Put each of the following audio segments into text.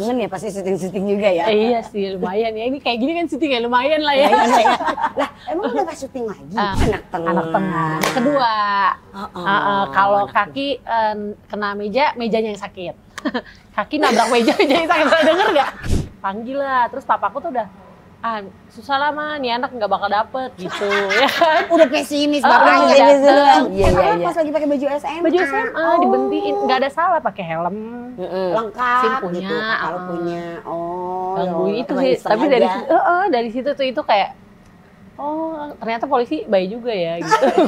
Kangen ya pasti syuting-syuting juga ya? Iya sih, lumayan ya. Ini kayak gini kan syuting ya, lumayan lah ya. Lah, emang udah gak syuting lagi? Anak tengah. Anak tengah. Kedua, kalau kaki kena meja, mejanya yang sakit. Kaki nabrak meja, mejanya yang sakit. Pernah denger nggak? Panggil lah, terus papaku tuh udah, susah lah mah, nih anak nggak bakal dapet gitu, ya kan? Udah pesimis bapaknya. Iya. Pas lagi pakai baju SMA. Baju SMA dibentiin, nggak ada salah pakai helm. Lengkap. SIM punya, gitu, kalau punya. Ganggu itu sih. Tapi dari situ tuh itu kayak, oh ternyata polisi baik juga ya gitu.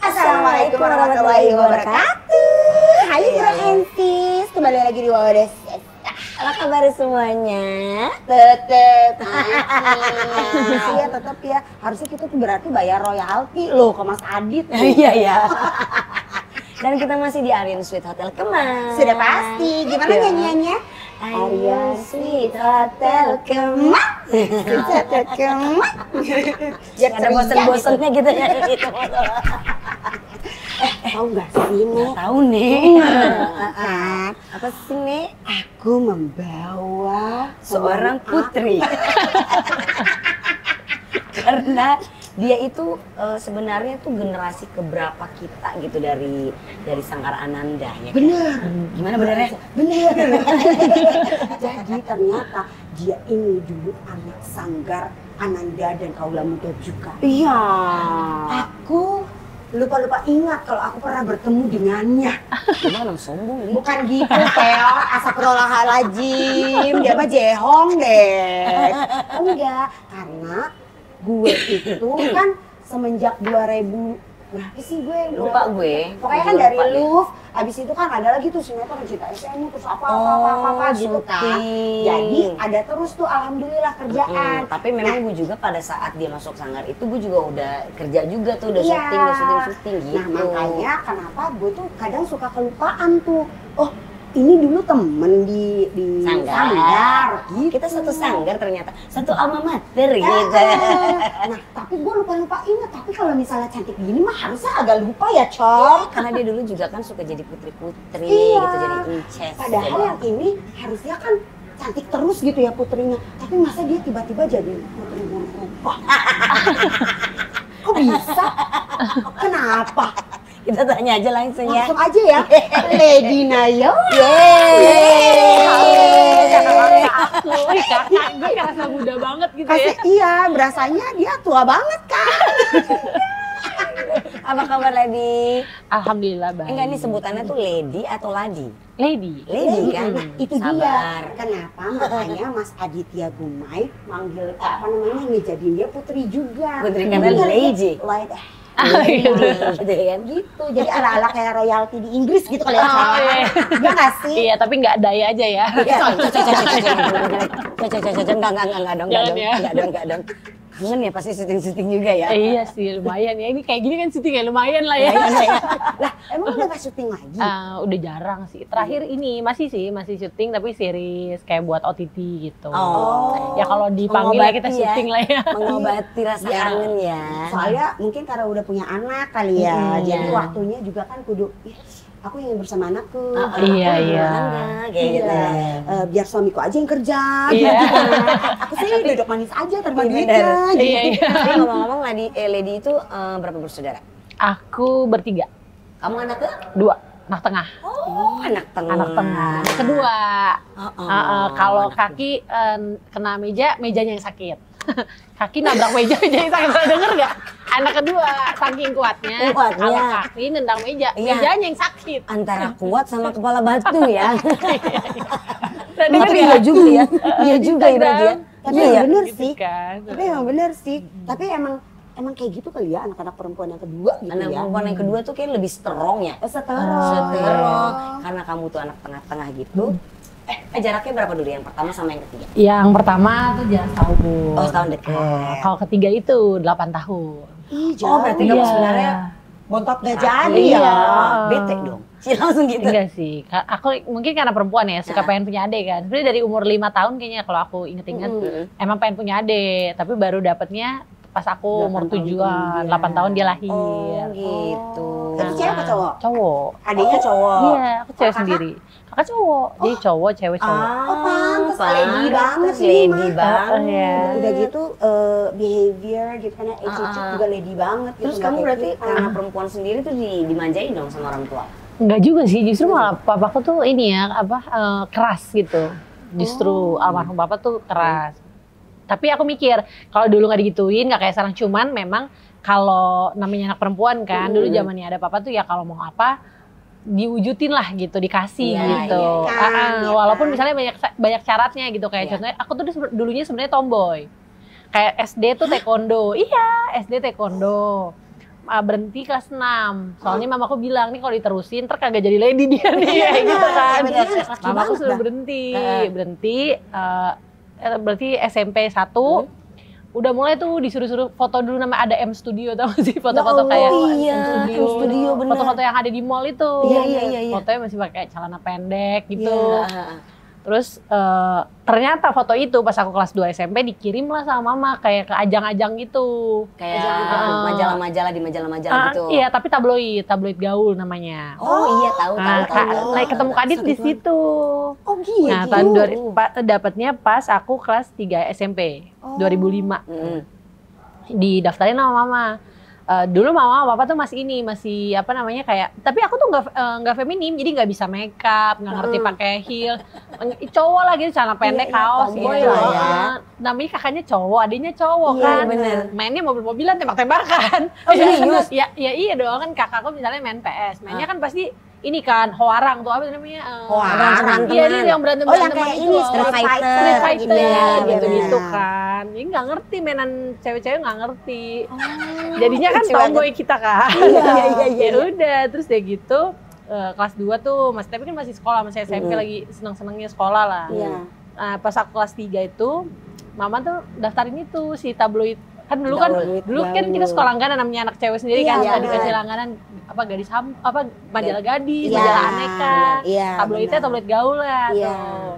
Assalamualaikum warahmatullahi wabarakatuh. Hai Bro-Entis, kembali lagi di Wawadas. Apa kabar semuanya? Tetep. Iya tetep ya. Harusnya kita tuh berarti bayar royalti loh ke Mas Adit. Iya ya. Dan kita masih di Aryan Sweet Hotel Kemang. Sudah pasti. Gimana nyanyiannya? Aryan Sweet Hotel Kemang. Sweet Hotel Kemang. Biar ada bosen-bosennya gitu ya. Tahu nggak sih Nek? Tahu nih. Apa sih Nek? Aku membawa seorang putri. Karena dia itu sebenarnya tuh generasi keberapa kita gitu dari Sangkar Ananda ya. Bener. Gimana benernya? Bener. Jadi ternyata dia ini dulu anak Sanggar Ananda dan Kaula Muda juga. Iya. Aku lupa ingat kalau aku pernah bertemu dengannya. Gimana sombong nih? Bukan gitu, Teo. Astagfirullahaladzim. Dia mah jehong deh. Enggak, karena gue itu kan semenjak 2000 berapa sih gue? Lupa gue. Pokoknya kan dari Love, abis itu kan ada lagi tuh sinetron Cinta SM terus apa gitu kan. Jadi ada terus tuh alhamdulillah kerjaan. Tapi memang gue juga pada saat dia masuk Sanggar itu gue juga udah kerja juga tuh, udah syuting gitu. Nah makanya kenapa gue tuh kadang suka kelupaan tuh. Oh ini dulu temen di Sanggar gitu. Kita satu Sanggar ternyata, satu alma mater gitu. Nah tapi gue lupa ingat, tapi kalau misalnya cantik gini mah harusnya agak lupa ya Cok. Karena dia dulu juga kan suka jadi putri-putri gitu, jadi incest. Padahal yang ini harusnya kan cantik terus gitu ya putrinya, tapi masa dia tiba-tiba jadi putri berubah. Kok bisa? Kenapa? Kita tanya aja langsung ya. Langsung aja ya. Lady Nayo. Aku, kakak gue kerasa muda banget gitu ya. Iya, berasanya dia tua banget kan. Apa kabar Lady? Alhamdulillah baik. Enggak, ini sebutannya tuh Lady atau Ladi? Lady kan? Nah, itu dia. Kenapa makanya Mas Aditya Gumai manggil apa namanya ngejadiin dia putri juga. Putri karena Lady. Gitu, jadi ala-ala kayak royalti di Inggris gitu kali ya. Enggak nggak sih? Iya, tapi nggak daya aja ya. Enggak dong. Kangen ya pasti syuting-syuting juga ya? Iya sih, lumayan ya. Ini kayak gini kan syuting ya, lumayan lah ya. Lah, emang udah gak syuting lagi? Udah jarang sih. Terakhir ini masih syuting tapi series kayak buat OTT gitu. Ya kalau dipanggil ya kita syuting lah ya. Mengobati rasa kangen ya. Soalnya mungkin karena udah punya anak kali ya. Jadi waktunya juga kan kudu aku ingin bersama anakku. Iya. Gitu. Biar suamiku aja yang kerja. Gitu. Aku sih duduk manis aja tanpa duitnya. Iya. Tapi ngomong-ngomong Lady itu berapa bersaudara? Aku bertiga. Kamu anaknya? 2, anak tengah. Oh, anak tengah. Kedua, kalau kaki kena meja, mejanya yang sakit. Kaki nabrak meja, jadi sakit. Pernah denger nggak? Anak kedua saking kuatnya. Kalau kaki nendang meja, mejanya yang sakit. Antara kuat sama kepala batu ya. Pernah denger Tapi nggak? iya juga ya. Iya juga ya berarti ya. Tapi Iya ya. bener Gitu sih. kan. Tapi emang bener sih. Tapi emang kayak gitu kali ya anak-anak perempuan yang kedua gitu Anak ya. perempuan yang kedua tuh kayak lebih strong ya. Seterong. Karena kamu tuh anak tengah-tengah gitu. Jaraknya berapa dulu yang pertama sama yang ketiga? Yang pertama tuh jarak tahun. Oh, setahun dekat. Kalau ketiga itu 8 tahun. Ih, Oh, berarti kamu Iya. sebenarnya bontot gak jadi iya. ya. Bete dong. Sih langsung gitu. Enggak sih, aku mungkin karena perempuan ya, suka pengen punya adik kan. Sebenarnya dari umur 5 tahun kayaknya kalau aku inget-inget, emang pengen punya adik. Tapi baru dapetnya pas aku umur 7-an, 8 tahun dia lahir. Oh gitu. Itu cewek apa cowok? Cowok. Adiknya cowok. Iya, aku cewek sendiri. Kakak cowok, jadi cowok, cewek cowok. Oh, pantes lady banget sih. Lady banget. Iya. Udah gitu behavior gitu kan ya, attitude juga lady banget gitu. Terus nggak kamu kayak berarti kita. karena perempuan sendiri tuh dimanjain dong sama orang tua? Enggak juga sih, justru malah papaku tuh ini ya, keras gitu. Justru almarhum papa tuh keras. Tapi aku mikir, kalau dulu nggak digituin, nggak kayak sekarang. Cuman memang kalau namanya anak perempuan kan, dulu zamannya ada papa tuh ya kalau mau apa, diwujudin lah gitu, dikasih Iya, gitu. iya kan, iya Walaupun kan. misalnya banyak syaratnya gitu. Kayak Iya. contohnya, aku tuh dulunya sebenarnya tomboy. Kayak SD tuh taekwondo. Iya, SD taekwondo. Berhenti kelas 6. Soalnya mamaku bilang, nih kalau diterusin ntar kagak jadi lady dia nih. Kayak gitu kan. Iya, bener. Mamaku suruh Dah. berhenti. Berarti SMP 1. Udah mulai tuh disuruh-suruh foto dulu, nama ada M Studio, tau gak sih foto-foto Ya kayak Allah, iya, M Studio, bener. foto-foto yang ada di mall itu. Iya. Fotonya masih pakai celana pendek gitu. Iya. Terus ternyata foto itu pas aku kelas 2 SMP dikirim lah sama mama kayak ke ajang-ajang gitu. Kayak majalah-majalah di majalah-majalah gitu. Iya, tapi tabloid gaul namanya. Oh iya tahu. Ketemu Kadit di situ. Oh gitu. Nah, tahun dapatnya pas aku kelas 3 SMP, 2005. Didaftarin sama mama. Dulu mama papa tuh masih apa namanya kayak, tapi aku tuh nggak feminim, jadi nggak bisa makeup, nggak ngerti pakai heel, cowok lah gitu, celana pendek, kaos tomboy gitu. lah ya. Namanya kakaknya cowok, adiknya cowok Iya, kan, bener. mainnya mobil-mobilan, tembak-tembakan. Oh, serius? Ya iya dong, kan kakakku misalnya main PS, mainnya kan pasti ini kan hoarang tuh apa namanya? Hoarang, Iya, ini yang berantem Oh, yang kayak ini, Street Fighter. Street Fighter Iya, gitu-gitu benar. kan. Jadi nggak ngerti mainan cewek-cewek, nggak ngerti. Jadinya kan lucu tomboy kita kan. Iya. Ya udah, terus ya gitu kelas 2 tuh tapi kan masih sekolah, masih SMP lagi seneng-senengnya sekolah lah. Iya. Nah, pas aku kelas 3 itu mama tuh daftarin itu si tabloid. Kan dulu kan kita sekolah langganan, namanya anak cewek sendiri kan, Iya, suka dikasih benar. langganan majalah gadis, Iya, majalah aneka. iya, Tabloidnya benar. tabloid gaul lah Iya. tuh.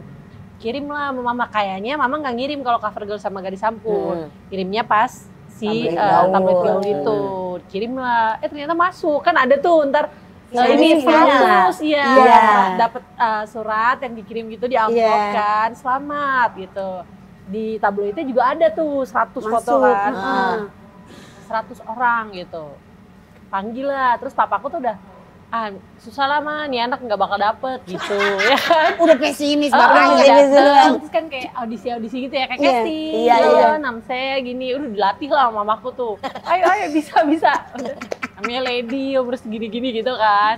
Kirim lah sama mama, kayaknya mama nggak ngirim kalau cover girl sama gadis sampul. Kirimnya pas si tabloid gaul itu. Kirim lah, ternyata masuk. Kan ada tuh ntar ini status, Iya. dapat surat yang dikirim gitu di amplop kan, selamat gitu. Di tabloidnya juga ada tuh 100 foto kan, 100 orang gitu. Panggil lah, terus papaku tuh udah susah lah mah, nih anak nggak bakal dapet gitu ya kan. Udah pesimis Udah bapaknya. dateng, terus kan kayak audisi gitu ya, kayak Iya, casting. iya, iya. Nam saya gini, udah dilatih lah sama mamaku tuh. Ayo bisa. Udah, namanya lady, umur segini-gini gitu kan.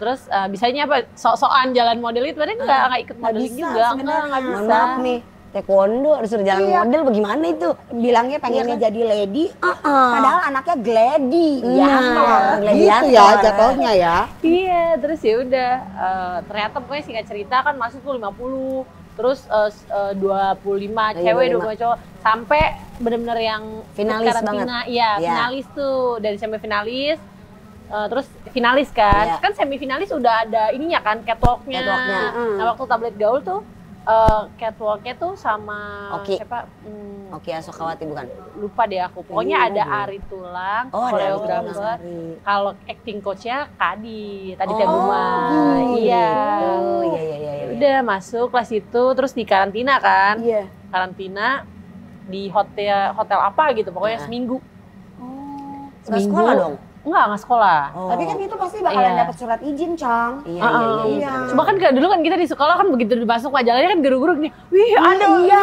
Terus bisanya apa? Sok-sokan jalan model itu, padahal nggak ikut modeling bisa juga, sebenarnya. nggak Mohon bisa. maaf nih, taekwondo disuruh jalan model bagaimana itu? Bilangnya pengennya jadi lady, padahal anaknya glady. Nah, gitu gladiator. ya jatuhnya ya. Iya, terus ya udah ternyata pokoknya singkat cerita kan masuk tuh 50, terus 25 cewek, 25 cowok, sampai bener-bener yang Finalis karantina. Iya, finalis tuh, dari semifinalis, terus finalis kan. Kan semifinalis udah ada ininya kan, catwalknya. Nah, waktu tablet gaul tuh catwalknya tuh sama siapa? Oke, Asokawati bukan? Lupa deh aku. Pokoknya ada Ari Tulang, koreografer. Kalau acting coachnya Kadit, tadi Teguma. Iya. Iya. Udah masuk kelas itu, terus di karantina kan? Iya. Karantina di hotel apa gitu, pokoknya seminggu. Sekolah dong? Enggak sekolah. Tapi kan itu pasti bakalan Iya. dapat surat izin, Cang. Iya. Cuma kan kayak dulu kan kita di sekolah kan begitu masuk majalahnya kan guru-guru nih, wih ada Iya.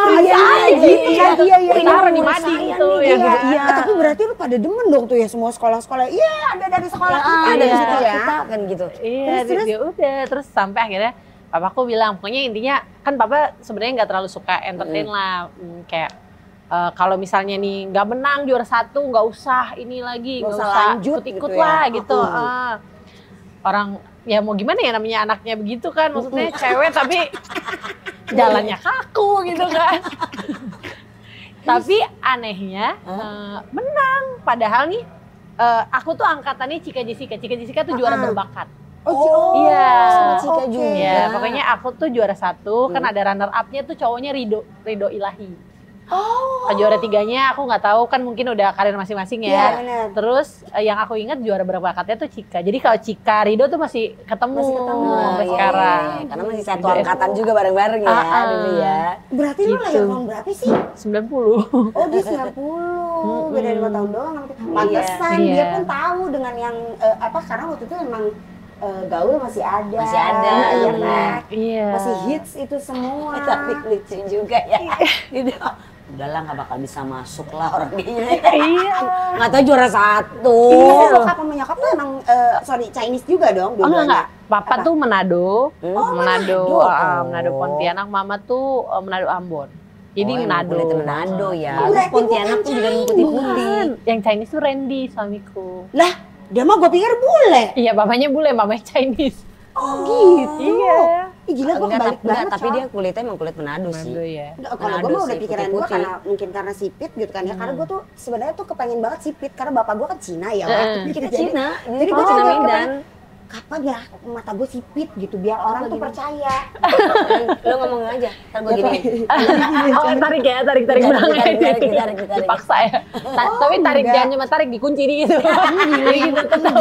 taruh di mading gitu ya gitu. Iya. Tapi berarti lu pada demen dong tuh ya semua sekolah-sekolah. Iya, ada dari sekolah kita Ada di di situ sekolah ya. kita kan gitu. Iya, Terus? ya udah terus sampai akhirnya papaku bilang, pokoknya intinya kan papa sebenarnya nggak terlalu suka entertain lah, kayak kalau misalnya nih nggak menang juara 1 nggak usah ini lagi, nggak Nggak usah usah lanjut ikut-ikut gitu ya. lah gitu. Orang ya mau gimana ya namanya anaknya begitu kan, maksudnya cewek tapi jalannya kaku gitu kan. Tapi anehnya menang, padahal nih aku tuh angkatannya Cika Jessica tuh juara berbakat. Iya. Sama Cika juga. Iya, pokoknya aku tuh juara 1, kan ada runner up-nya tuh cowoknya Rido Ilahi. Juara 3-nya aku nggak tahu, kan mungkin udah karir masing-masing ya. Iya, benar. Terus yang aku ingat juara berbakatnya tuh Cika. Jadi kalau Cika Rido tuh masih ketemu sampai iya, sekarang. iya. Karena masih satu angkatan juga bareng-bareng ya dulu ya. Berarti lu lahir tahun berapa sih? 90. Oh dia 90, beda 5 tahun doang. Pantesan Iya. dia pun tahu dengan yang karena waktu itu emang gaul masih ada. Masih ada, ya benar. kan? Iya. Masih hits itu semua. Tapi lucu juga ya. Gitu. Udahlah nggak bakal bisa masuk lah orang gini. Iya. Nggak tahu juara 1. Iya, bokap sama nyokap tuh emang Chinese juga dong Enggak. dua-duanya. Papa tuh Manado. Manado. Manado Pontianak, Mama tuh Manado Ambon. Jadi Manado. Kulitnya Manado ya. Oh, Terus berarti Pontianak bukan tuh juga yang Chinese. putih-putih. Yang Chinese tuh Randy suamiku. Lah, dia mah gue pikir bule. Iya, bapaknya bule, mamanya Chinese. Oh gitu. Iya. Ih, gila gue kebalik banget. Tapi Cang. dia kulitnya emang kulit Manado sih. Manado ya. Kalau Manado gue mah udah sih, pikiran gue putih-putih. karena mungkin karena sipit gitu kan ya. Karena gue tuh sebenarnya tuh kepengen banget sipit karena bapak gue kan Cina ya. Kita Cina. Jadi gue Cina tuh Medan. kapan ya mata gue sipit gitu biar orang tuh percaya. Lo ngomong aja. Ntar gue gini. Oh, tarik belakang. Tarik. Dipaksa ya. Tapi tarik enggak. jangan cuma tarik dikunci nih gitu.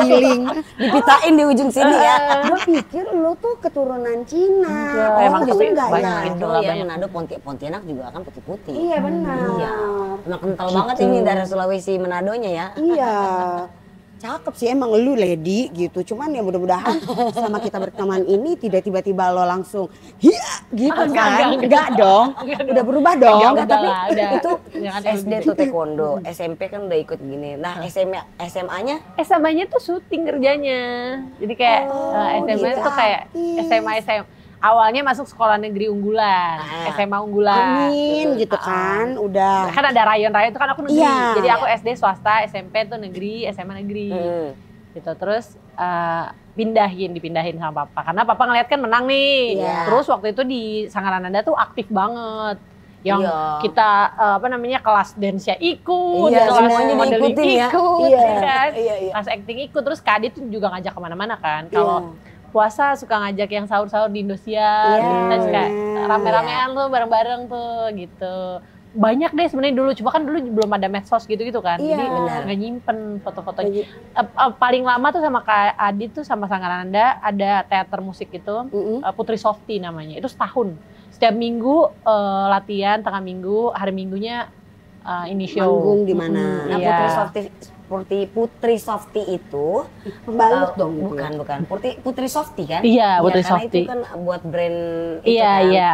Giling. Dipitain di ujung sini ya. Gue pikir lu tuh keturunan Cina. Enggak, Oh, emang justru tapi enggak banyak ya. gitu. Manado lah, ya, banyak. Manado Pontianak juga kan putih-putih. Iya benar. Iya. Emang kental banget ini dari Sulawesi Manadonya ya. Iya. Cakep sih emang lu Lady gitu. Cuman ya mudah-mudahan selama kita berteman ini tidak tiba-tiba lo langsung iya gitu kan. Enggak dong. Udah berubah dong. Enggak, Tapi lah, udah. itu Jangan SD tuh taekwondo, SMP kan udah ikut gini. Nah SMA-nya SMA-nya tuh syuting kerjanya. Jadi kayak SMA tuh kayak SMA. Awalnya masuk sekolah negeri unggulan, SMA unggulan. Amin gitu kan. Udah. Kan ada rayon-rayon itu kan aku negeri. Iya. Jadi aku SD swasta, SMP tuh negeri, SMA negeri. Gitu. Terus dipindahin sama papa. Karena papa ngeliat kan menang nih. Iya. Terus waktu itu di Sanggarananda tuh aktif banget. Yang Iya. kita kelas dance-nya ikut, Iya, kelas semuanya modeling diikutin ya. ikut, Iya. kan? Iya. Kelas acting ikut. Terus Kak Adit tuh juga ngajak kemana-mana kan. Kalau puasa suka ngajak yang sahur-sahur di Indosiar, terus kayak rame-ramean tuh bareng-bareng tuh gitu. Banyak deh sebenarnya dulu, cuma kan dulu belum ada medsos gitu-gitu kan, Iya, jadi benar. nggak nyimpen foto-fotonya. Paling lama tuh sama Kak Adit tuh sama Sanggarananda ada teater musik gitu, Putri Softy namanya, itu setahun. Setiap minggu latihan, tengah minggu, hari minggunya ini show. Manggung di mana? Nah, Iya. Putri Softy itu Pembalut dong gitu. bukan Putri Softy kan? Iya, Putri karena Softy. itu kan buat brand itu Iya, kan. iya.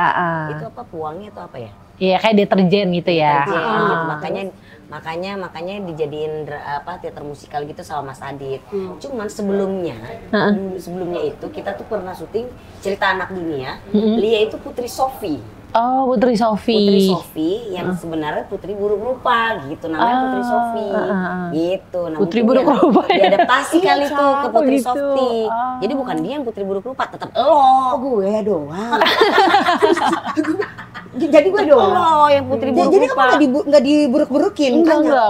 Itu apa pewangi atau apa ya? Iya, kayak deterjen gitu ya. Deterjen gitu. Makanya dijadiin teater musikal gitu sama Mas Adit. Cuman sebelumnya itu kita tuh pernah syuting cerita anak dunia. Lia itu Putri Sofi. Oh, Putri Sofi. Putri Sofi yang sebenarnya putri buruk rupa gitu, namanya Putri Sofi gitu. Nah, Putri mungkin buruk rupa ya? diadaptasi kali Iya, tuh ke Putri gitu. Softy. Oh. Jadi bukan dia yang putri buruk rupa, tetap Oh, lo. gue doang. Jadi gue doang. Lo yang putri buruk Jadi rupa. kamu nggak diburuk-burukin? Enggak.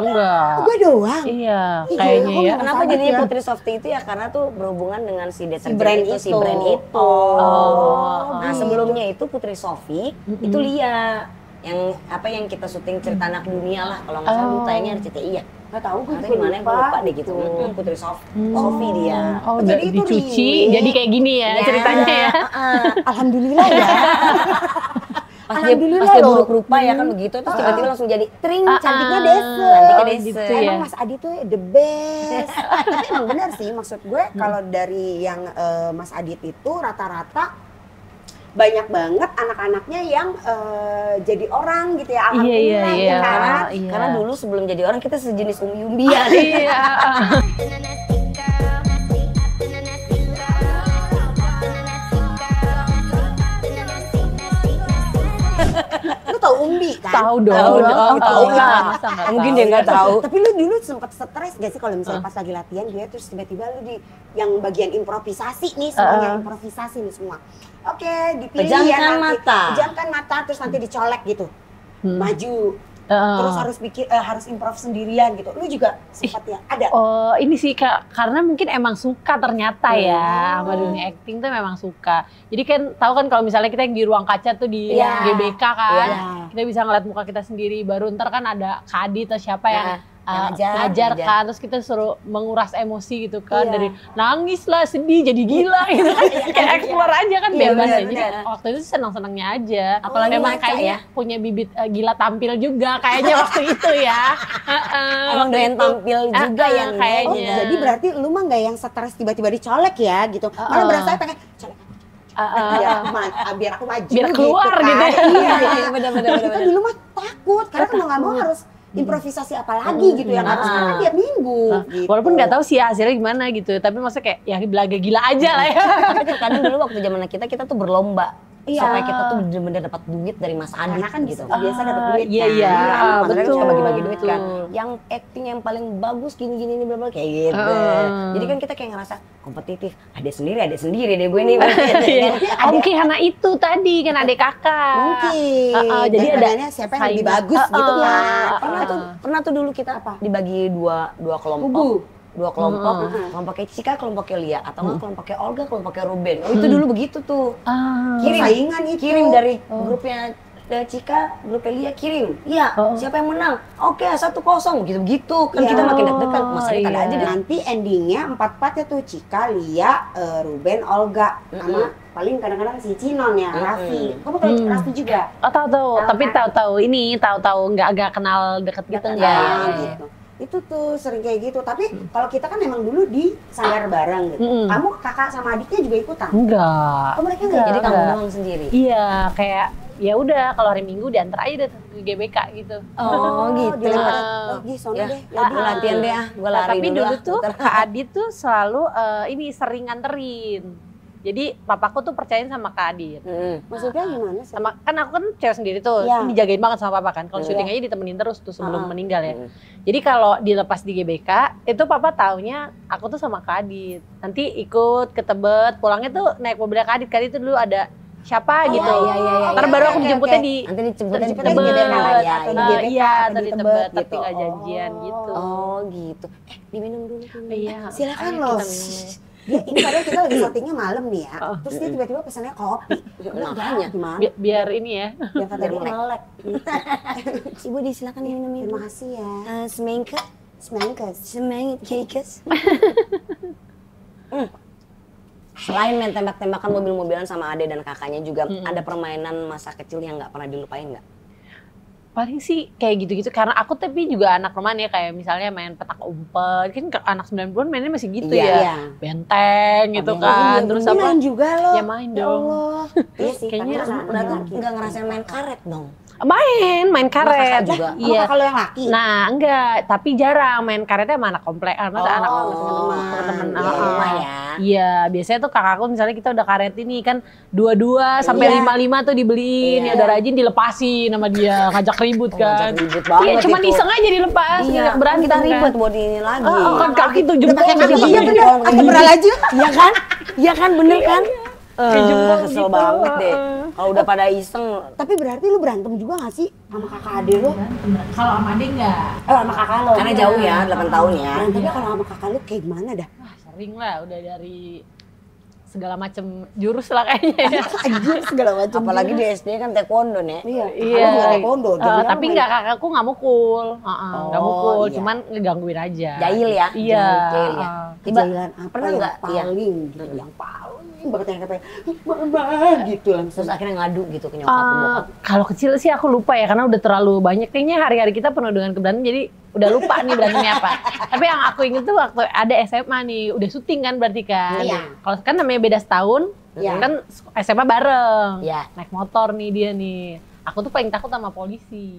Gue doang. Iya, Ih, kayaknya gila, ya. kok Kenapa Sahabat jadinya ya. Putri Softy itu ya karena tuh berhubungan dengan si deterjen brand si itu. brand itu. Oh. Nah sebelumnya itu Putri Sofi itu Lia yang kita syuting cerita anak dunia lah kalau nggak salah dulu tayangnya RCTI ya. Nggak tahu gue Atau juga gimana gue lupa deh gitu. Putri Sofi dia. Oh, Jadi itu dicuci, remake. jadi kayak gini ya ceritanya ya. Alhamdulillah ya. Pas dia buruk rupa ya kan begitu, terus tiba-tiba langsung jadi tring, cantiknya desa. Cantiknya desa. Gitu Emang ya. Mas Adi tuh the best. Tapi emang benar sih, maksud gue kalau dari yang Mas Adit itu rata-rata banyak banget anak-anaknya yang jadi orang gitu ya, alhamdulillah Iya, ya kan. iya. Karena dulu sebelum jadi orang kita sejenis umbi-umbian. Iya. Lu tau Umbi kan? Tahu dong. Tahu lah. kan? Masa nggak Mungkin tahu? dia nggak tahu. Tapi lu dulu sempet stres gak sih kalau misalnya pas lagi latihan dia terus tiba-tiba lu di yang bagian improvisasi nih, semuanya improvisasi nih semua. Oke, dipilih Pejamkan ya nanti. mata. Pejamkan mata terus nanti dicolek gitu. Maju. Terus harus bikin harus improv sendirian gitu. Lu juga sempat ya ada. Oh, ini sih karena mungkin emang suka ternyata ya sama dunia acting tuh memang suka. Jadi kan tahu kan kalau misalnya kita yang di ruang kaca tuh di GBK kan, kita bisa ngeliat muka kita sendiri. Baru ntar kan ada Kak Adi atau siapa yang ngajar kan, terus kita suruh menguras emosi gitu kan, dari nangis lah, sedih, jadi gila gitu kan, kayak explore aja kan bebas ya. Jadi waktu itu senang-senangnya aja. Apalagi memang kayaknya punya bibit gila tampil juga kayaknya waktu itu ya. Emang doyan tampil juga yang kayaknya. Jadi berarti lu mah gak yang stres tiba-tiba dicolek ya gitu. Malah berasa pengen colek. Biar aku maju biar keluar gitu, kan. Iya, bener-bener. Kita dulu mah takut karena kan mau nggak mau harus improvisasi apa lagi gitu yang harus karena tiap minggu. Gitu. Walaupun nggak tahu sih hasilnya gimana gitu, tapi maksudnya kayak ya belaga gila aja lah ya. Tapi kadang dulu waktu zaman kita tuh berlomba. Supaya kita tuh bener-bener dapat duit dari Mas Adit Karena kan gitu. biasa dapat duit Iya, kan. iya. Makanya Betul. suka bagi-bagi duit kan. Betul. Yang acting yang paling bagus gini-gini nih bla kayak gitu. Jadi kan kita kayak ngerasa kompetitif. Ada sendiri deh gue nih. Mungkin karena itu tadi kan adik kakak. Mungkin. Jadi ada siapa yang lebih bagus gitu kan. Pernah tuh dulu kita dibagi dua kelompok. Dua kelompok, kelompoknya Cika, kelompoknya Lia, atau nggak kelompoknya Olga, kelompoknya Ruben. Oh itu dulu begitu tuh. Saingan itu. Kirim dari grupnya Cika, grupnya Lia kirim. Iya, siapa yang menang? Oke, 1-0 gitu. Kan kita makin deg-degan. Masalahnya ada aja deh. Nanti endingnya 4-4 ya tuh Cika, Lia, Ruben, Olga, sama paling kadang-kadang si Cinon ya, Raffi. Kamu kalau Raffi juga? Oh tahu, tapi tahu nggak agak kenal deket gitu nggak? Gitu. Itu tuh sering kayak gitu. Tapi kalau kita kan emang dulu di sanggar bareng gitu. Kamu kakak sama adiknya juga ikutan? Enggak. Oh mereka enggak? Jadi kamu doang sendiri. Iya, kayak ya udah kalau hari Minggu diantar aja deh ke GBK gitu. Oh gitu. Di sono deh. Gue latihan deh gue lari Tapi dulu lah. tuh Kak Adit tuh selalu ini sering nganterin. Jadi papaku tuh percayain sama Kak Adit. Maksudnya gimana sih? Sama kan aku kan cewek sendiri tuh, ini dijagain banget sama papa kan. Kalau syuting aja ditemenin terus tuh sebelum meninggal ya. Jadi kalau dilepas di GBK, itu papa taunya aku tuh sama Kak Adit. Nanti ikut ke Tebet, pulangnya tuh naik mobilnya Kak Adit. Kak Adit tuh dulu ada siapa gitu. Ntar baru aku dijemputnya di nanti dijemputnya di Tebet. Iya, atau di Tebet, tapi nggak janjian gitu. Oh gitu. Diminum dulu. Iya. Silakan Ayo loh. kita minum. Ini padahal kita lagi syutingnya malam nih ya. Terus dia tiba-tiba pesannya kopi. Makanya. Gimana? Biar ini ya. Biar kata dia melek. Ibu disilakan minum. Terima kasih ya. Semengke. Semengkes. Selain main tembak-tembakan mobil-mobilan sama ade dan kakaknya juga ada permainan masa kecil yang nggak pernah dilupain nggak? Paling sih kayak gitu-gitu karena aku tapi juga anak rumahan ya, kayak misalnya main petak umpet kan anak 90-an mainnya masih gitu ya. Benteng gitu kan. Terus apa? Main juga loh. Ya main dong. Iya sih, Kayaknya Nggak ngerasain main karet dong. main karet juga? iya. Kalau yang laki? Nah enggak, tapi jarang main karetnya sama anak komplek, masa anak teman-teman. Ya. Iya, biasanya tuh kakakku misalnya kita udah karet ini kan 22 sampai 55 tuh dibeliin, ya udah rajin dilepasin sama dia, ngajak ribut kan. Ribut banget. Iya, cuman iseng aja dilepas, ngajak berantem kita kan. ribet buat ini lagi. Kan kaki tuh jempol Iya bener, astagfirullahaladzim. Iya kan? Iya kan bener kan? Jempol Kesel gitu. banget deh. Kalau udah pada iseng. Tapi berarti lu berantem juga gak sih sama kakak adik lu? Kalau sama adik enggak. Sama kakak lu? Karena jauh ya, 8 tahun ya. Berantemnya kalau sama kakak lu kayak gimana dah? Sering lah, udah dari segala macam jurus lah kayaknya. Anjir segala macam. Apalagi di SD kan taekwondo nih. Iya. Taekwondo. Tapi enggak, kakakku nggak mukul. Nggak mukul, cuman ngegangguin aja. Jahil ya? Iya. Jahil ya. Kejailan apa Pernah yang nggak? Iya. paling gitu, yang paling sering banget yang kayak mama gitu langsung. Terus akhirnya ngadu gitu ke nyokap bokap. Kalau kecil sih aku lupa ya, karena udah terlalu banyak. Kayaknya hari-hari kita penuh dengan keberanteman, jadi udah lupa nih berantemnya apa. Tapi yang aku inget tuh waktu ada SMA nih, udah syuting kan berarti kan. Iya. Kalau kan namanya beda setahun, Iya. kan SMA bareng. Iya. Naik motor nih dia nih. Aku tuh paling takut sama polisi.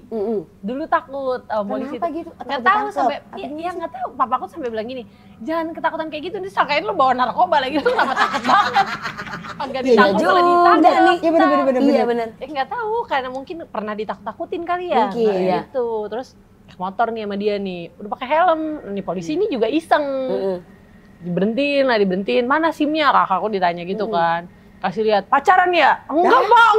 Dulu takut sama polisi. Kenapa gitu? Nggak tahu sampai, iya nggak tahu. Papaku sampai bilang gini, jangan ketakutan kayak gitu. Nanti sangkain lu bawa narkoba lagi, lu kenapa takut banget? Agak ditakut malah ditangkap. Iya bener. Iya bener. Nggak tahu, karena mungkin pernah ditakut-takutin kali ya. Mungkin. Nah, Iya. gitu. Terus naik motor nih sama dia nih, udah pakai helm. Nih polisi ini juga iseng. Diberhentiin. Mana SIM-nya? Kakakku ditanya gitu kan. Kasih lihat, pacaran ya? Enggak pak,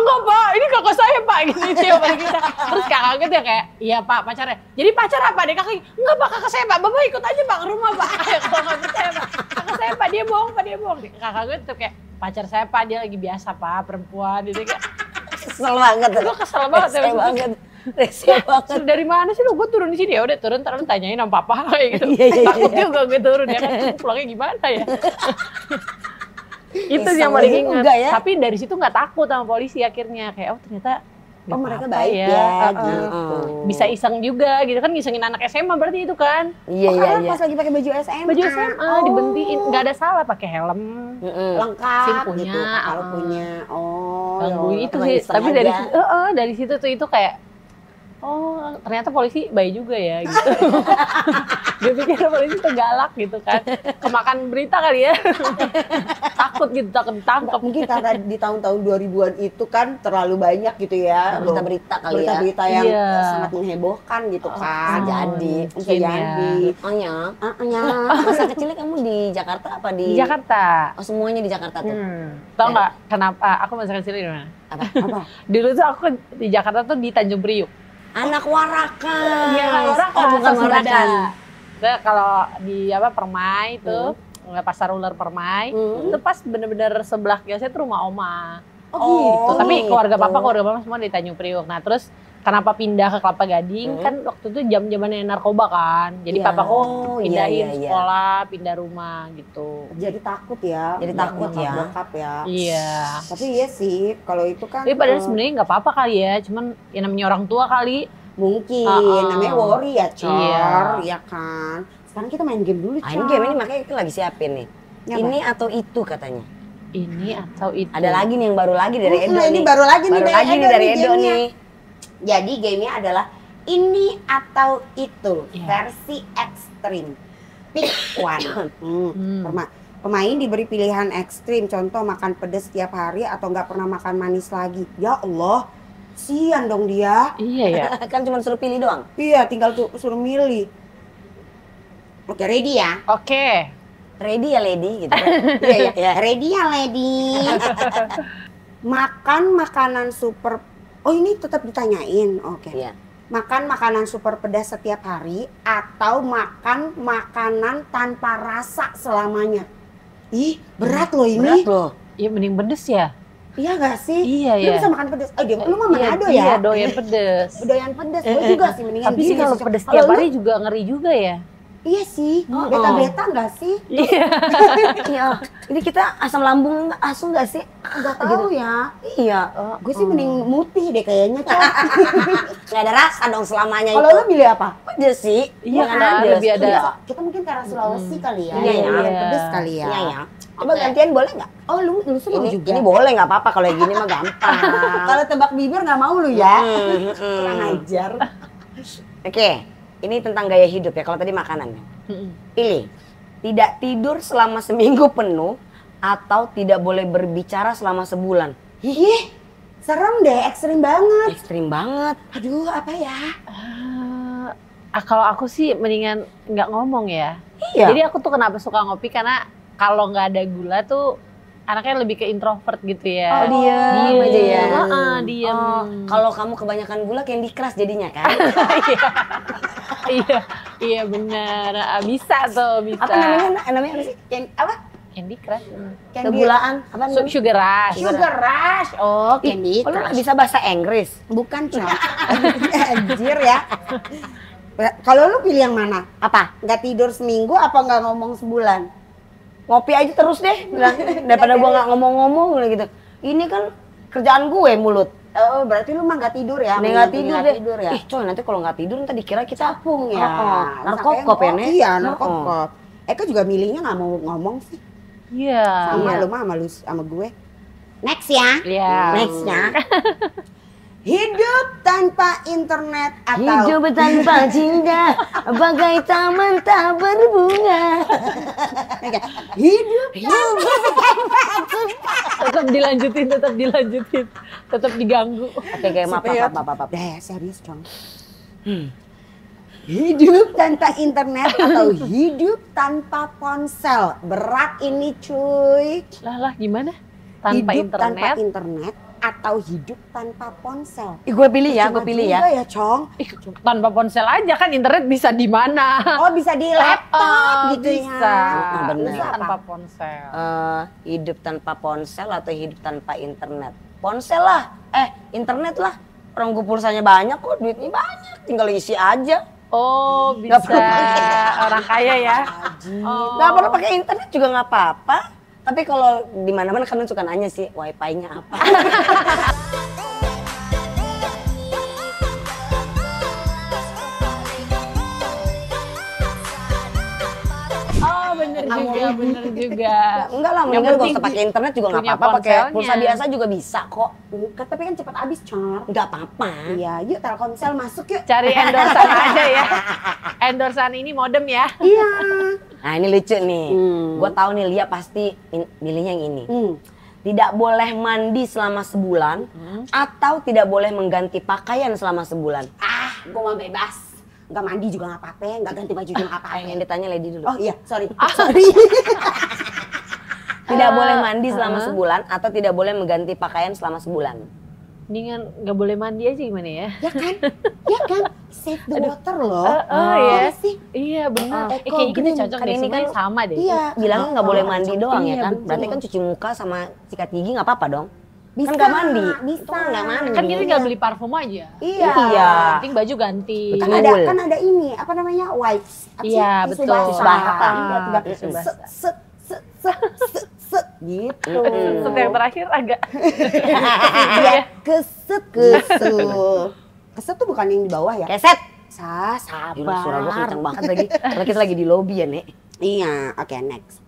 ini kakak saya pak, gitu ya Pak kita. Terus kakak gitu ya kayak, iya pak pacarnya. Jadi pacar apa deh kakak? Enggak pak, kakak saya pak, bapak ikut aja pak ke rumah pak. Kalau nggak percaya pak, kakak saya pak, dia bohong. Kakak gue tuh kayak, pacar saya pak, dia lagi biasa pak, perempuan. Dia kayak, Kesel banget. gue kesel banget. Rese banget. Rese banget. Dari mana sih lu? Gue turun di sini ya udah turun, ntar lu tanyain sama papa kayak gitu. Iya. Takut juga gue turun ya kan, pulangnya gimana ya? Itu yang Iseng paling aja ingat. enggak ya? Tapi dari situ nggak takut sama polisi akhirnya, kayak oh ternyata nggak mereka apa-apa baik ya, Heeh. gitu. Bisa iseng juga gitu kan, ngisengin anak SMA berarti itu kan. Iya. Karena pas lagi pakai baju SMA. Baju SMA dibentiin, nggak ada salah pakai helm. Lengkap SIM punya, gitu. Kalau punya. Oh. Gangguin itu teman sih. iseng Tapi aja. dari situ tuh itu kayak oh ternyata polisi baik juga ya gitu. Gue pikir polisi tuh galak gitu kan. Kemakan berita kali ya. Takut ditangkap. Mungkin karena di tahun-tahun 2000-an itu kan terlalu banyak gitu ya. Berita-berita kali ya. Berita-berita yang Iya. sangat menghebohkan gitu kan. jadi. Bisa Mungkin ya. jadi. Makanya, Ya. masa kecilnya kamu di Jakarta apa Di di Jakarta. Oh, semuanya di Jakarta tuh. Tahu nggak kenapa aku masa kecil di mana? Apa? Dulu tuh aku di Jakarta tuh di Tanjung Priuk. Anak Warakas. Iya, Warakas. Oh, bukan Sasuradan. Warakan. Nah, kalau di Permai itu, Pasar Ular Permai, itu pas bener-bener sebelah kiosnya tuh rumah oma. Oh, Gitu. Tapi gitu. keluarga papa, keluarga mama semua di Tanjung Priuk. Nah, terus kenapa pindah ke Kelapa Gading? Kan waktu itu jam-zamannya narkoba kan. Jadi Iya. papaku Oh, iya, pindahin iya, iya. sekolah, pindah rumah gitu. Jadi takut ya. Jadi takut ya. Bokap ya. Iya. Tapi iya sih, kalau itu kan Tapi padahal sebenarnya nggak apa-apa kali ya, cuman ya namanya orang tua kali. mungkin namanya worry ya, Cor, Iya. ya kan. Sekarang kita main game dulu, Cor. Main game ini makanya kita lagi siapin nih. Apa? Ini atau itu katanya. Ini atau itu. Ada lagi nih yang baru lagi dari Edo ini nih. baru lagi nih Baru lagi nih dari Edo gamenya. nih. Jadi gamenya adalah ini atau itu, Iya. versi ekstrim. Pick one. Pemain diberi pilihan ekstrim, contoh makan pedas setiap hari atau nggak pernah makan manis lagi. Ya Allah, sian dong dia. Iya ya. Kan cuma suruh pilih doang. Iya, tinggal tuh suruh milih. Oke, ready ya? Oke. Ready ya lady gitu. Iya, Ya. ready ya, lady. Makan makanan super. Oh, ini tetap ditanyain. Oke. Iya. Makan makanan super pedas setiap hari atau makan makanan tanpa rasa selamanya. Ih, berat loh ini. Berat loh. Iya mending pedes ya. Iya gak sih? Iya, Lu iya. bisa makan pedas. Oh, lu mah Manado Iya, ya? doyan pedes. Doyan pedas. Gue juga sih mendingan Tapi sih gini kalau sih. pedes Kalau tiap lu- hari juga ngeri juga ya. Iya sih. Beta-beta gak sih? Iya. Iya. Ini kita asam lambung asu nggak sih? Gak tahu ya. Iya. Gue sih mending mutih deh kayaknya, Cok. Nggak ada rasa dong selamanya Kalau itu. lu milih apa? Pedes sih. Iya, Yang kan? pedes. Lebih ada. Iya. Kita mungkin karena Sulawesi kali ya. Iya, yang iya. pedes kali ya. Iya ya. Coba Oke. gantian boleh nggak? Oh, lu semua Ini, juga. ini boleh nggak apa-apa kalau yang gini mah gampang. Kalau tebak bibir nggak mau lu ya. Hmm. Kurang ajar. Oke, ini tentang gaya hidup ya. Kalau tadi makanan. Pilih, tidak tidur selama seminggu penuh atau tidak boleh berbicara selama sebulan. Ih, serem deh, ekstrim banget. Ekstrim banget. Aduh, apa ya? Kalau aku sih mendingan nggak ngomong ya. Iya. Jadi aku tuh kenapa suka ngopi karena kalau nggak ada gula tuh anaknya lebih ke introvert gitu ya. Oh, diam aja ya. Diam. Oh, kalau kamu kebanyakan gula Candy Crush jadinya kan? Iya benar. Bisa tuh, bisa. Apa namanya? Namanya apa sih? Apa? Candy Crush. Kegulaan. Apa namanya? Sugar Rush. Sugar Rush. Oh, Candy Oh, lu Crush. bisa bahasa Inggris? Bukan, Cok. Anjir ya. Kalau lu pilih yang mana? Apa? Nggak tidur seminggu apa nggak ngomong sebulan? ngopi aja terus deh. Daripada gue nggak ngomong-ngomong gitu. Ini kan kerjaan gue mulut. Oh, berarti lu mah nggak tidur ya? Nih nggak tidur deh. ya? Ih coy, nanti kalau nggak tidur ntar dikira kita Capung ya. narkokop ya, Nek? Iya, narkokop. Eka juga milihnya nggak mau ngomong sih. Iya. Sama Iya. lu mah sama gue. Next ya. Iya. Nextnya, Hidup tanpa internet atau hidup tanpa cinta, bagai taman tak berbunga. hidup Tetap dilanjutin, tetap diganggu. Oke, maaf. serius dong. Hidup tanpa internet atau hidup tanpa ponsel. Berat ini cuy. Lah gimana? Tanpa Hidup tanpa internet? internet atau hidup tanpa ponsel. Ih, gue pilih ya, Cuma gue pilih juga ya. ya, Cong. Tanpa ponsel aja kan internet bisa di mana? Oh, bisa di laptop gitu bisa. ya. bener. Bisa tanpa ponsel. Hidup tanpa ponsel atau hidup tanpa internet? Ponsel lah, internet lah. Orang gue pulsanya banyak kok, duitnya banyak, tinggal isi aja. Oh, Nggak bisa. perlu Orang kaya ya. Nggak perlu pakai internet juga nggak apa-apa. Tapi kalau di mana-mana kan suka nanya sih, wifi-nya apa? Oh, bener juga. Enggak lah, Yang mendingan gak penting usah pakai internet juga nggak punya apa-apa, pakai ponselnya. pulsa biasa juga bisa kok. Tapi kan cepat habis, Cong. Nggak apa-apa. Iya, yuk Telkomsel masuk yuk. Cari endorsan aja ya. Endorsan ini modem ya. Iya. Nah ini lucu nih, Hmm. gue tahu nih Lia pasti milihnya yang ini. Hmm. Tidak boleh mandi selama sebulan atau tidak boleh mengganti pakaian selama sebulan. Gue mah bebas. Nggak mandi juga nggak apa-apa, nggak ganti baju juga nggak apa-apa. Yang ditanya Lady dulu. Oh iya, sorry. Tidak boleh mandi selama sebulan atau tidak boleh mengganti pakaian selama sebulan. Mendingan nggak boleh mandi aja gimana ya? Ya kan? Ya kan? Save the water loh. Iya. Iya sih. Iya benar. Eco Kayaknya kita green. cocok Kan deh, ini semuanya kan- sama deh. Iya. Bilangnya nggak boleh mandi doang ya Iya, kan? betul. Berarti kan cuci muka sama sikat gigi nggak apa-apa dong? Bisa, Kan nggak mandi. bisa. Itu kan nggak mandi. Kan kita tinggal beli parfum aja. Iya. Iya. Penting baju ganti. Betul. Kan ada ini, apa namanya? Wipes. Apa sih? Iya, Tisu betul. basah. Tisu basah. Iya, tinggal Tisu set, basah. set, set, set, set, set, gitu. Set yang terakhir agak. Iya, keset, keset. Keset tuh bukan yang di bawah ya? Keset. Gila, suara gue Sabar. kencang banget lagi. Kalau kita lagi di lobby ya, Nek. Iya, oke, next.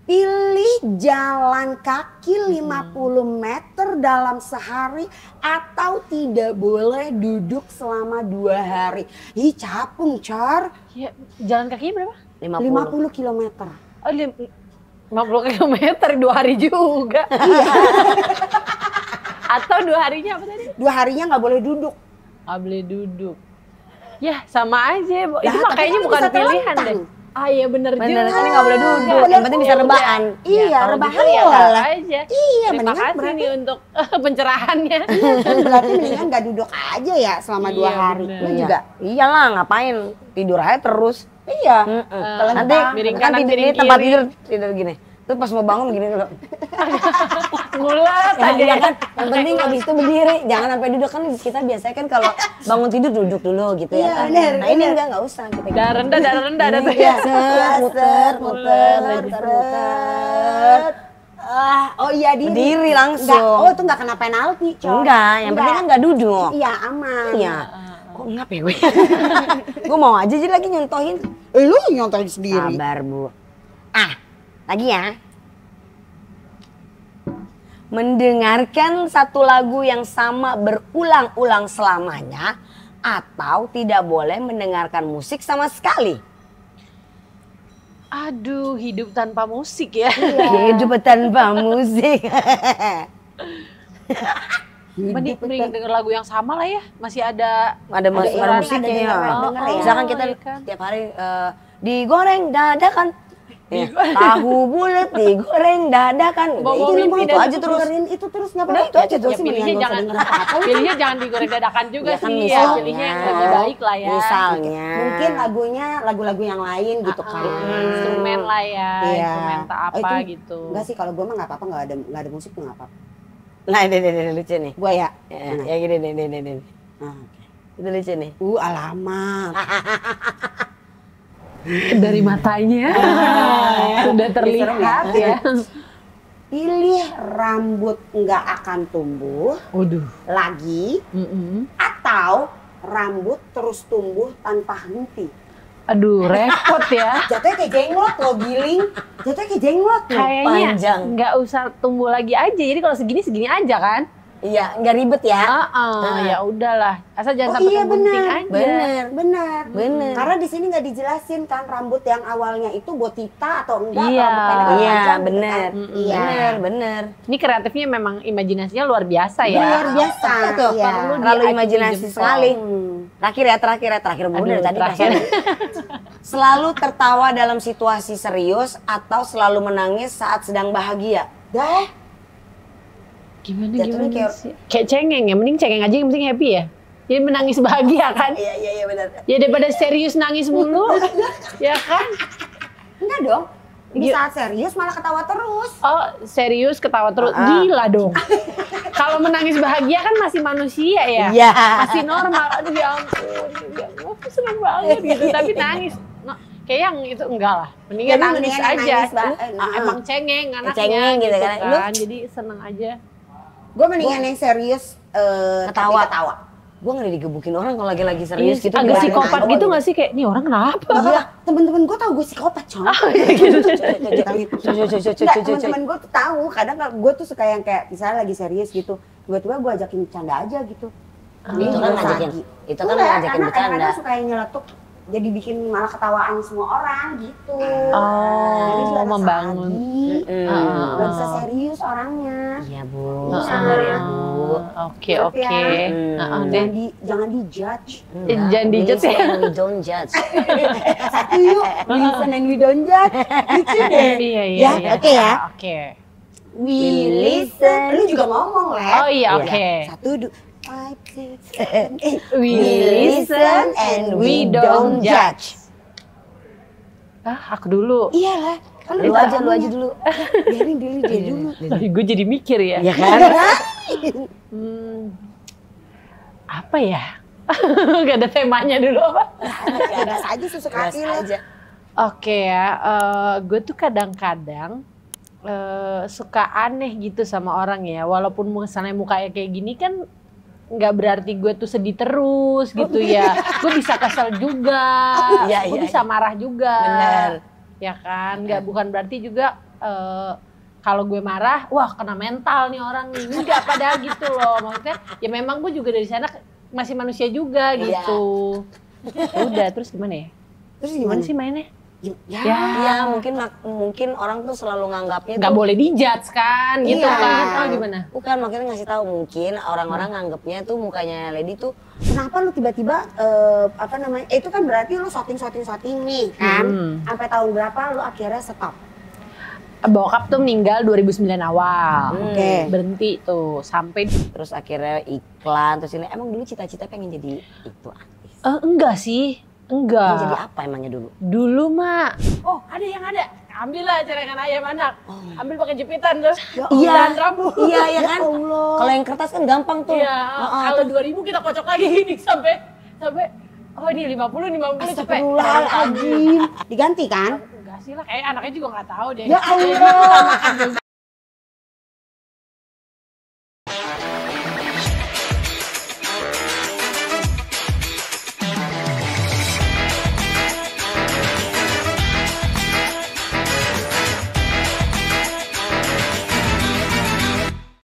Pilih jalan kaki 50 meter dalam sehari atau tidak boleh duduk selama 2 hari. Ih, capung, Cor. Ya, jalan kakinya berapa? 50. 50 kilometer. Oh, 50 kilometer 2 hari juga. Atau 2 harinya apa tadi? 2 harinya nggak boleh duduk. Nggak boleh duduk. Ya sama aja, Bo. Lah, Itu tapi makanya kan bukan bisa pilihan terlentang. deh. Ah iya bener Bener, juga. kan nggak boleh duduk. Boleh Yang penting bisa duduk. rebahan. Iya, Kalau rebahan gitu ya nggak boleh. aja. Iya, Terima mendingan kasih berarti- nih untuk pencerahannya. Kan berarti mendingan nggak duduk aja ya selama 2 Iya, hari. bener. Lu juga? Iyalah, ngapain? Tidur aja terus. Iya. Nanti miring kan kanan, tidur miring ini tempat kiri. tidur gini. Terus pas mau bangun gini dulu. Ngulat Ya, aja. iya kan, yang penting habis itu berdiri, jangan sampai duduk kan kita biasanya kan kalau bangun tidur duduk dulu gitu ya Iya, kan. bener, Nah ini enggak usah kita. Darah rendah ada tuh Iya, ya. muter, muter. Oh iya diri. Berdiri langsung. Nggak, oh itu nggak kena penalti, Cok. Enggak, yang penting kan enggak duduk. Iya aman. Iya. Kok ngap ya gue? Gue mau aja jadi lagi nyontohin. Lu nyontohin sendiri. Sabar, Bu. Lagi ya. Mendengarkan satu lagu yang sama berulang-ulang selamanya atau tidak boleh mendengarkan musik sama sekali. Aduh, hidup tanpa musik ya. Hidup tanpa musik. Mending denger lagu yang sama lah ya. Masih ada Ada iklan, musiknya ada ya. denger ya. Misalkan kita iya kan. tiap hari digoreng dadakan. Ya, tahu bulat digoreng dadakan. Bawa Itu mimpi itu dan aja terus. Dengerin itu terus nggak Udah, apa-apa. itu aja terus. Ya pilihnya jangan pilihnya jangan digoreng dadakan juga Ya kan sih. Ya, misalnya. pilihnya yang lebih baik lah ya. Misalnya. Mungkin lagunya lagu-lagu yang lain gitu kan. Instrumen lah ya, Iya. instrumen tak Oh, apa itu gitu. Enggak sih kalau gue mah nggak apa-apa, nggak ada musik tuh nggak apa-apa. Nah, ini lucu nih. Gue ya. Ya gini nih. Ah, Itu lucu nih. alamat. Dari matanya sudah terlihat ya. Pilih rambut nggak akan tumbuh Waduh. lagi atau rambut terus tumbuh tanpa henti. Aduh, repot ya. Jatuhnya kayak jenglot loh, Giling. Jatuhnya kayak jenglot loh. Kayaknya Panjang. nggak usah tumbuh lagi aja. Jadi kalau segini aja kan. Iya, nggak ribet ya. Ya udahlah. Asal jangan Oh sampai iya kegunting benar, aja. benar. Karena di sini nggak dijelasin kan rambut yang awalnya itu botita atau enggak, Iya. rambut pendek atau Iya, panjang, gitu bener. kan. Iya. Bener. Ini kreatifnya memang imajinasinya luar biasa ya. Luar biasa. Tuh, Iya. terlalu imajinasi jempol. sekali. Hmm. Terakhir mulu Aduh, dari tadi terakhir. perasaan. Selalu tertawa dalam situasi serius atau selalu menangis saat sedang bahagia? Dah, Gimana Jatuhnya kayak- sih? Kayak cengeng ya, mending cengeng aja yang penting happy ya. Jadi menangis bahagia kan? Iya benar. Ya daripada serius nangis mulu, ya kan? enggak dong. Di Gila. saat serius malah ketawa terus. Oh serius ketawa terus, gila dong. Kalau menangis bahagia kan masih manusia ya, Iya. masih normal. Aduh ya ampun, ya ampun seneng banget gitu. Tapi nangis, kayak yang itu enggak lah. Mendingan Jadi nangis mendingan aja. nangis, Mbak. Emang cengeng anaknya Cengeng gitu kan. Lu? Jadi seneng aja. Gue mendingan yang serius Ketawa. tapi ketawa. Gue nggak digebukin orang kalau lagi serius gitu. Agak gimana? psikopat gitu nggak sih? Kayak, nih orang kenapa? Iya, temen-temen gue tahu gue psikopat, Cong. gitu. Enggak, teman-teman gue tuh tahu. Kadang gue tuh suka yang kayak misalnya lagi serius gitu, tiba-tiba gue ajakin bercanda aja gitu. Itu kan ngajakin, itu kan Enggak, ngajakin karena bercanda. kadang-kadang suka yang nyeletuk, jadi bikin malah ketawaan semua orang gitu. Oh, Jadi juga membangun. Gak bisa serius orangnya. Iya bu, sabar ya bu. Oke. Tapi ya, Deh. jangan dijudge. Jangan dijudge ya. We don't judge. Satu yuk, we listen and we don't judge. Gitu deh. Iya. Ya, oke ya. Oke. We listen. Lu juga ngomong, Le. Oh iya, oke. Satu, dua, 5, 6, 7, 8. We listen and we don't judge. Aku dulu. Iyalah. Kan Lu aja dulu. Biarin dulu dia dulu. Tapi gue jadi mikir ya. Iya kan? Apa ya? Gak ada temanya dulu apa? Bebas aja sesuka hati lo. aja. Oke ya, gue tuh kadang-kadang suka aneh gitu sama orang ya. Walaupun misalnya mukanya kayak gini kan nggak berarti gue tuh sedih terus gitu ya. Gue bisa kesel juga, Iya, gue iya, bisa marah juga. Bener. Ya kan, bukan berarti juga kalau gue marah, wah kena mental nih orang nih. Enggak, padahal gitu loh. Maksudnya ya memang gue juga dari sana masih manusia juga gitu. Udah, terus gimana ya? Terus Gimana gimana sih mainnya? Ya. Iya, mungkin orang tuh selalu nganggapnya Nggak tuh, boleh dijudge kan, gitu Iya. kan? Oh gimana? bukan makanya ngasih tahu mungkin orang-orang nganggapnya tuh mukanya Lady tuh Kenapa lu tiba-tiba apa namanya? Itu kan berarti lu shooting nih kan. Sampai tahun berapa lu akhirnya stop? Bokap tuh meninggal 2009 awal. Oke. Berhenti tuh sampai terus akhirnya iklan terus ini emang dulu cita-cita pengen jadi itu artis. enggak sih. Pengen jadi Enggak. apa emangnya dulu? Dulu mah ada yang ada. Ambillah celengan ayam anak. Ambil pakai jepitan terus. Iya. Dan rambut. Iya ya kan? Allah. Kalau yang kertas kan gampang tuh. Iya. Heeh, Kalau 2000 kita kocok lagi ini sampai oh ini 50 cepet. Astagfirullahaladzim. Diganti kan? Enggak sih lah, kayak anaknya juga nggak tahu deh. Ya Allah.